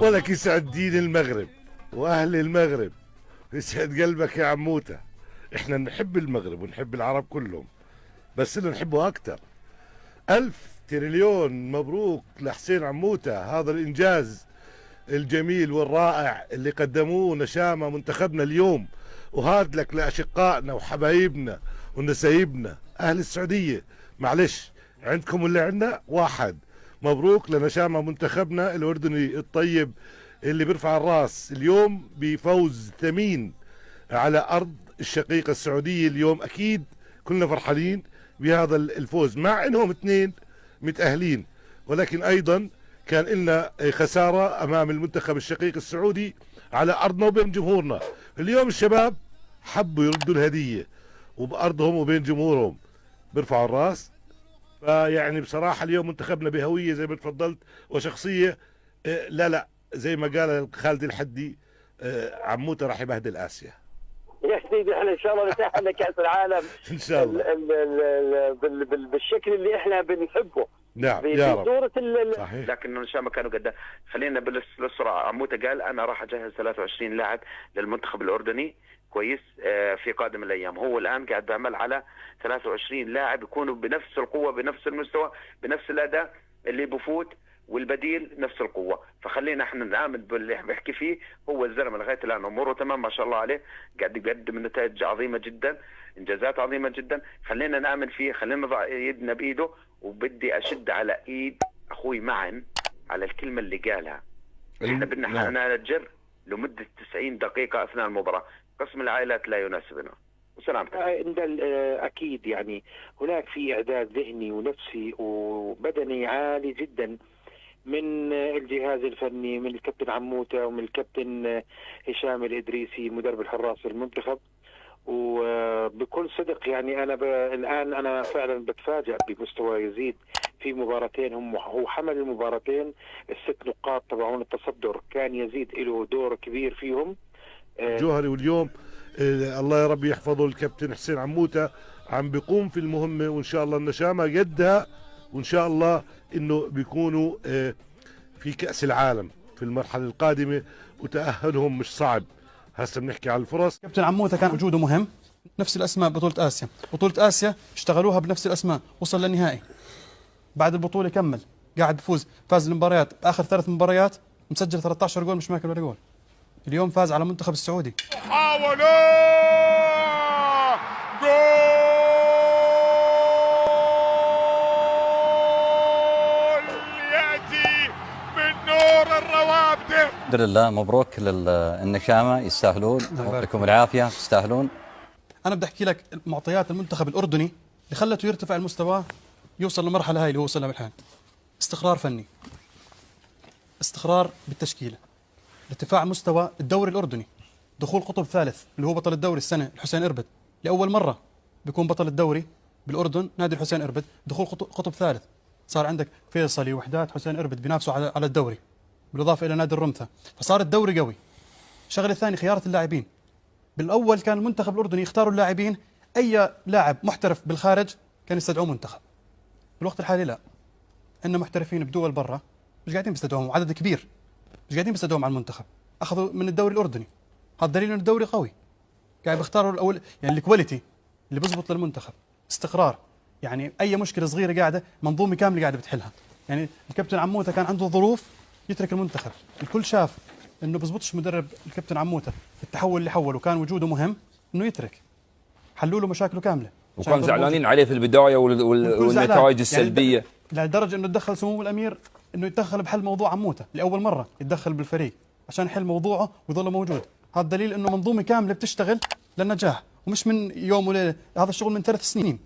ولك يسعد دين المغرب واهل المغرب، يسعد قلبك يا عموته. احنا نحب المغرب ونحب العرب كلهم، بس اللي نحبه اكتر. 1000 تريليون مبروك لحسين عموته، هذا الانجاز الجميل والرائع اللي قدموه نشامة منتخبنا اليوم. وهاد لك لأشقائنا وحبايبنا ونسايبنا أهل السعودية، معلش عندكم اللي عندنا واحد. مبروك لنشامة منتخبنا الأردني الطيب اللي بيرفع الراس اليوم بفوز ثمين على أرض الشقيقة السعودية. اليوم أكيد كلنا فرحانين بهذا الفوز، مع إنهم اثنين متأهلين، ولكن أيضا كان لنا خسارة أمام المنتخب الشقيق السعودي على أرضنا وبين جمهورنا. اليوم الشباب حبوا يردوا الهدية وبأرضهم وبين جمهورهم بيرفعوا الراس. فيعني بصراحة اليوم منتخبنا بهوية زي ما تفضلت وشخصية. لا زي ما قال خالد الحدي، عموته راح يبهدل آسيا. يا سيدي احنا ان شاء الله نتأهل لكأس العالم ان شاء الله بالشكل اللي احنا بنحبه. نعم يا رب. صورة صحيح. لكن ان شاء الله كانوا قد خلينا بالسرعه. عموته قال انا راح اجهز 23 لاعب للمنتخب الاردني كويس في قادم الايام. هو الان قاعد بيعمل على 23 لاعب يكونوا بنفس القوه بنفس المستوى بنفس الاداء اللي بفوت، والبديل نفس القوه. فخلينا احنا نآمن باللي بيحكي فيه. هو الزلمه لغايه الان اموره تمام ما شاء الله عليه، قاعد يقدم نتائج عظيمه جدا، انجازات عظيمه جدا. خلينا نآمن فيه، خلينا نضع يدنا بايده. وبدي اشد على ايد اخوي معن على الكلمه اللي قالها. احنا بدنا نجر لمده 90 دقيقه اثناء المباراه. قسم العائلات لا يناسبنا. وسلامتك. اكيد يعني هناك في اعداد ذهني ونفسي وبدني عالي جدا من الجهاز الفني، من الكابتن عموته ومن الكابتن هشام الإدريسي مدرب الحراس المنتخب. وبكل صدق يعني الآن أنا فعلا بتفاجأ بمستوى يزيد في مباراتين. هو حمل المباراتين ال6 نقاط تبعون التصدر، كان يزيد له دور كبير فيهم جوهري. واليوم الله يا رب يحفظه الكابتن حسين عموته عم بيقوم في المهمة، وإن شاء الله النشامة قدها، وإن شاء الله إنه بيكونوا في كأس العالم في المرحلة القادمة، وتأهلهم مش صعب. هسه بنحكي على الفرص. كابتن عموته كان وجوده مهم. نفس الأسماء بطولة آسيا، بطولة آسيا اشتغلوها بنفس الأسماء، وصل للنهائي. بعد البطولة كمل قاعد بفوز، فاز المباريات آخر 3 مباريات مسجل 13 جول مش ماكل ولا جول. اليوم فاز على المنتخب السعودي. محاولة جول يأتي من نور الروابط. الحمد لله، مبروك للنشامة، يستاهلون. يعطيكم العافية، تستاهلون. أنا بدي أحكي لك معطيات المنتخب الأردني اللي خلته يرتفع المستوى يوصل للمرحلة هاي اللي هو وصلها بالحين. استقرار فني، استقرار بالتشكيلة، ارتفاع مستوى الدوري الأردني، دخول قطب ثالث اللي هو بطل الدوري السنة الحسين إربد، لأول مرة بيكون بطل الدوري بالأردن نادي الحسين إربد، دخول قطب ثالث. صار عندك فيصلي وحدات حسين إربد بينافسوا على الدوري، بالإضافة إلى نادي الرمثة، فصار الدوري قوي. الشغله الثانيه خيارة اللاعبين. بالأول كان المنتخب الأردني يختاروا اللاعبين، أي لاعب محترف بالخارج كان يستدعوه منتخب. بالوقت الحالي لا، عندنا محترفين بدول برا مش قاعدين بيستدعوهم، عدد كبير مش قاعدين بيستدعوهم على المنتخب، أخذوا من الدوري الأردني. هذا دليل إنه الدوري قوي، قاعد بيختاروا الأول يعني الكواليتي اللي بيزبط للمنتخب. استقرار، يعني أي مشكلة صغيرة قاعدة منظومة كاملة قاعدة بتحلها. يعني الكابتن عموته كان عنده ظروف يترك المنتخب، الكل شاف إنه بزبطش مدرب الكابتن عموته التحول اللي حوله، وكان وجوده مهم إنه يترك. حلوا له مشاكله كاملة، وكان زعلانين عليه في البداية والنتائج السلبية، يعني لدرجة إنه تدخل سمو الأمير إنه يتدخل بحل موضوع عموته لأول مرة، يتدخل بالفريق عشان يحل موضوعه ويظل موجود. هذا دليل إنه منظومة كاملة بتشتغل للنجاح، ومش من يوم وليلة، هذا الشغل من 3 سنين.